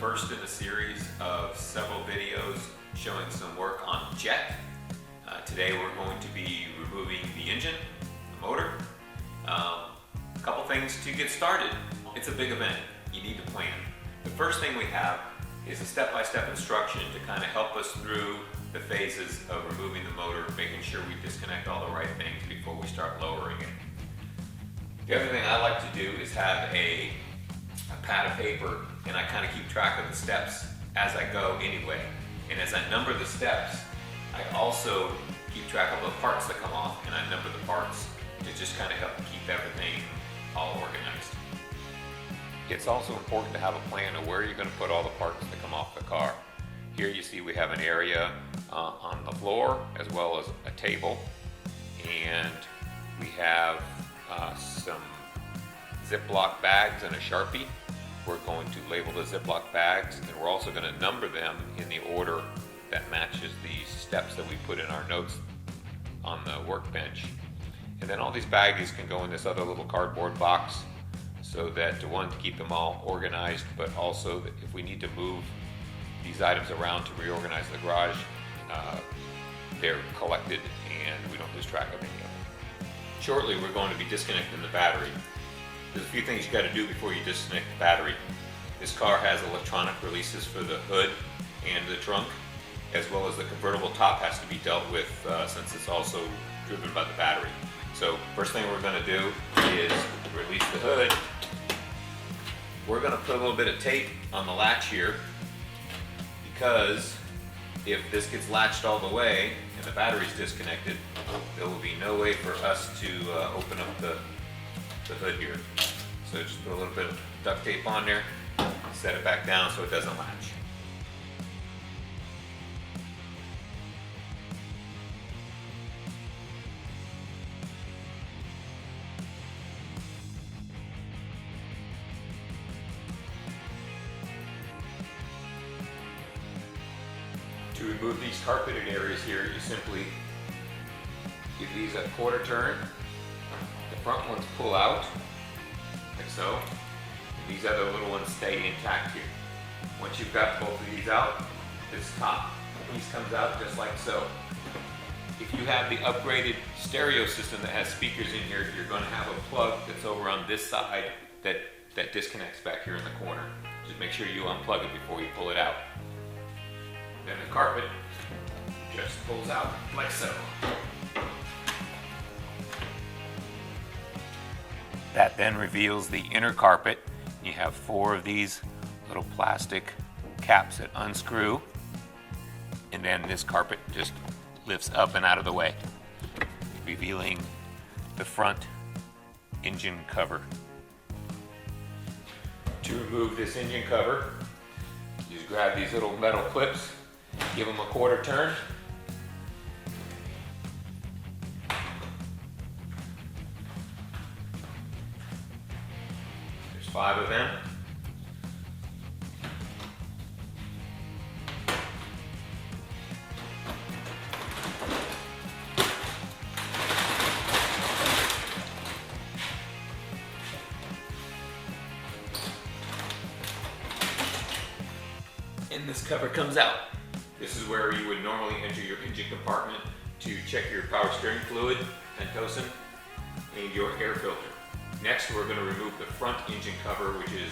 first in a series of several videos showing some work on jet. Today we're going to be removing the engine, the motor. A couple things to get started. It's a big event. You need to plan. The first thing we have is a step-by-step instruction to kind of help us through the phases of removing the motor, making sure we disconnect all the right things before we start lowering it. The other thing I like to do is have a pad of paper, and I kind of keep track of the steps as I go anyway. And as I number the steps, I also keep track of the parts that come off, and I number the parts to just kind of help keep everything all organized. It's also important to have a plan of where you're going to put all the parts that come off the car. Here you see we have an area on the floor as well as a table, and we have some Ziploc bags and a Sharpie. We're going to label the Ziploc bags, and we're also going to number them in the order that matches the steps that we put in our notes on the workbench. And then all these baggies can go in this other little cardboard box, so that one, to keep them all organized, but also that if we need to move these items around to reorganize the garage, they're collected and we don't lose track of any of them. Shortly we're going to be disconnecting the battery. There's a few things you got to do before you disconnect the battery. This car has electronic releases for the hood and the trunk, as well as the convertible top has to be dealt with since it's also driven by the battery. So first thing we're going to do is release the hood. We're going to put a little bit of tape on the latch here, because if this gets latched all the way and the battery's disconnected, there will be no way for us to open up the hood here. So just put a little bit of duct tape on there, set it back down so it doesn't latch. To remove these carpeted areas here, you simply give these a quarter turn. The front ones pull out, like so. These other little ones stay intact here. Once you've got both of these out, this top piece comes out just like so. If you have the upgraded stereo system that has speakers in here, you're going to have a plug that's over on this side that disconnects back here in the corner. Just make sure you unplug it before you pull it out. Then the carpet just pulls out like so. That then reveals the inner carpet. You have 4 of these little plastic caps that unscrew, and then this carpet just lifts up and out of the way, revealing the front engine cover. To remove this engine cover, you just grab these little metal clips, give them a quarter turn. There's 5 of them. And this cover comes out. This is where you would normally enter your engine compartment to check your power steering fluid, Pentosin, and your air filter. Next, we're going to remove the front engine cover, which is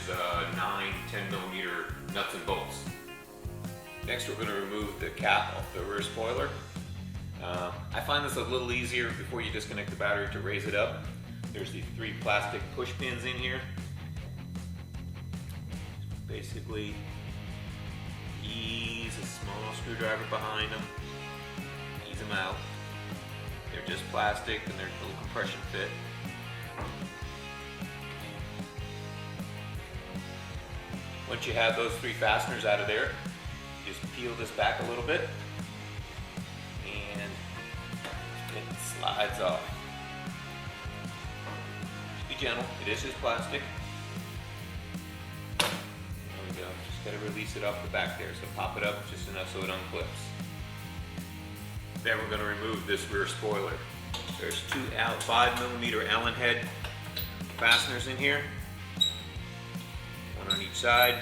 9-10 millimeter nuts and bolts. Next, we're going to remove the cap off the rear spoiler. I find this a little easier before you disconnect the battery to raise it up. There's these 3 plastic push pins in here. Basically, ease a small screwdriver behind them, ease them out. They're just plastic and they're a little compression fit. Once you have those 3 fasteners out of there, just peel this back a little bit and it slides off. Just be gentle, it is just plastic. Just got to release it off the back there, so pop it up just enough so it unclips. Then we're going to remove this rear spoiler. There's 2 5mm Allen head fasteners in here, one on each side.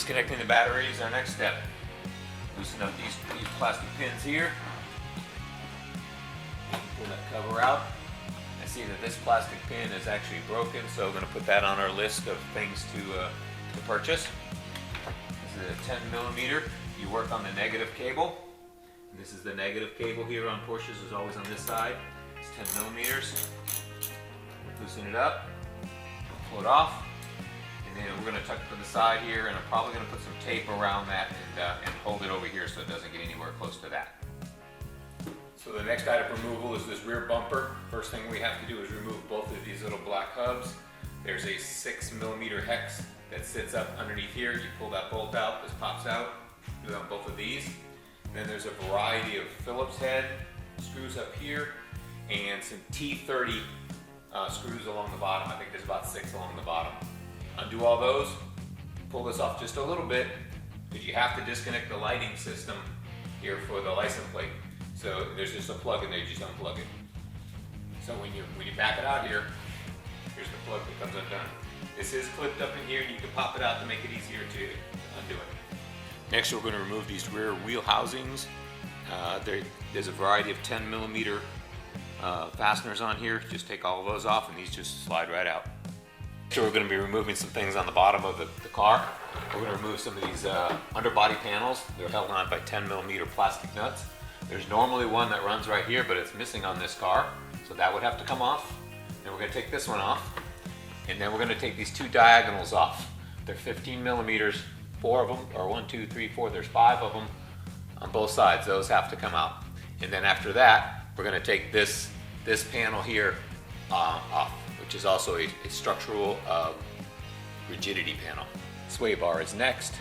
Disconnecting the battery is our next step. Loosen up these plastic pins here. Pull that cover out. I see that this plastic pin is actually broken, so we're going to put that on our list of things to purchase. This is a 10 millimeter. You work on the negative cable. And this is the negative cable here on Porsches, is always on this side. It's 10 millimeters. Loosen it up, pull it off, and then we're going to tuck it to the side here, and I'm probably going to put some tape around that and hold it over here so it doesn't get anywhere close to that. So the next item removal is this rear bumper. First thing we have to do is remove both of these little black hubs. There's a 6 millimeter hex that sits up underneath here. You pull that bolt out, this pops out. Do it on both of these. And then there's a variety of Phillips head screws up here and some T30 screws along the bottom. I think there's about 6 along the bottom. Undo all those, pull this off just a little bit, because you have to disconnect the lighting system here for the license plate. So there's just a plug in there, you just unplug it. So when you back it out here, here's the plug that comes undone. This is clipped up in here, and you can pop it out to make it easier to undo it. Next, we're going to remove these rear wheel housings. There's a variety of 10 millimeter fasteners on here. Just take all of those off, and these just slide right out. So we're going to be removing some things on the bottom of the car. We're going to remove some of these underbody panels. They're held on by 10 millimeter plastic nuts. There's normally one that runs right here, but it's missing on this car, so that would have to come off. Then we're going to take this one off, and then we're going to take these 2 diagonals off. They're 15 millimeters, 4 of them, or 1, 2, 3, 4. There's 5 of them on both sides. Those have to come out. And then after that, we're going to take this panel here off, which is also a structural rigidity panel. Sway bar is next.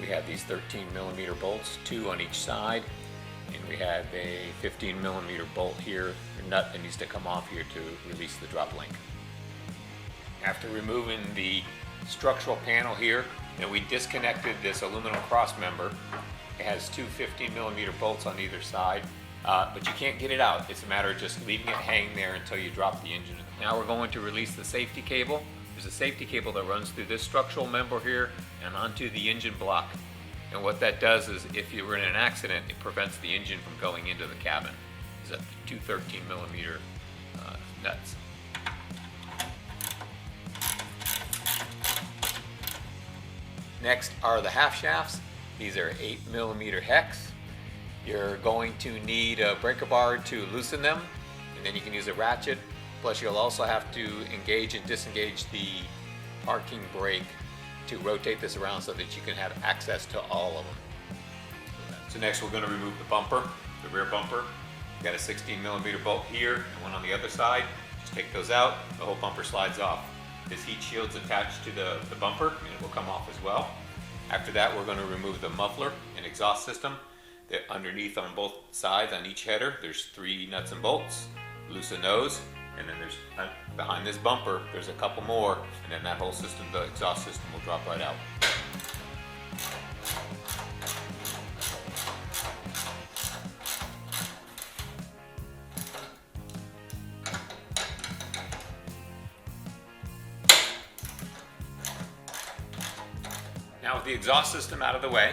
We have these 13 millimeter bolts, 2 on each side, and we have a 15 millimeter bolt here, a nut that needs to come off here to release the drop link. After removing the structural panel here, and we disconnected this aluminum cross member. It has 2 15 millimeter bolts on either side, but you can't get it out. It's a matter of just leaving it hang there until you drop the engine. Now we're going to release the safety cable. There's a safety cable that runs through this structural member here and onto the engine block. And what that does is, if you were in an accident, it prevents the engine from going into the cabin. These are 2 13 millimeter nuts. Next are the half shafts. These are 8 millimeter hex. You're going to need a breaker bar to loosen them, and then you can use a ratchet. Plus you'll also have to engage and disengage the parking brake to rotate this around so that you can have access to all of them. So next we're going to remove the bumper, the rear bumper. We've got a 16 millimeter bolt here and one on the other side. Just take those out, the whole bumper slides off. This heat shield's attached to the bumper, and it will come off as well. After that, we're going to remove the muffler and exhaust system. They're underneath on both sides, on each header, there's 3 nuts and bolts. Loosen those, and then there's behind this bumper, there's a couple more, and then that whole system, the exhaust system, will drop right out. Now with the exhaust system out of the way,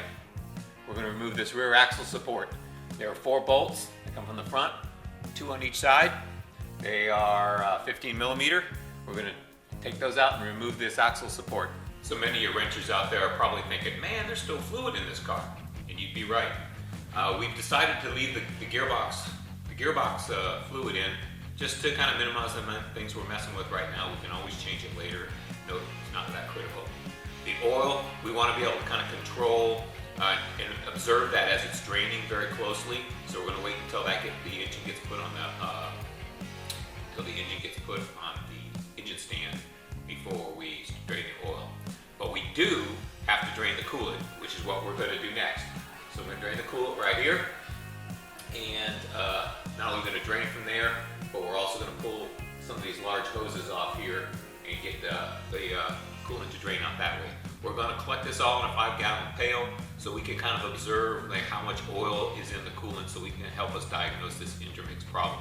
we're going to remove this rear axle support. There are 4 bolts that come from the front, 2 on each side. They are 15 millimeter. We're going to take those out and remove this axle support. So many of you wrenchers out there are probably thinking, man, there's still fluid in this car. And you'd be right. We've decided to leave the gearbox fluid in just to kind of minimize the things we're messing with right now. We can always change it later. No, it's not that critical. The oil, we want to be able to kind of control and observe that as it's draining very closely. So we're going to wait until the engine gets put on the engine stand before we drain the oil. But we do have to drain the coolant, which is what we're going to do next. So we're going to drain the coolant right here, and not only going to drain from there, but we're also going to pull some of these large hoses off here and get the coolant to drain out that way. We're going to collect this all in a 5-gallon pail so we can kind of observe how much oil is in the coolant, so we can help us diagnose this intermix problem.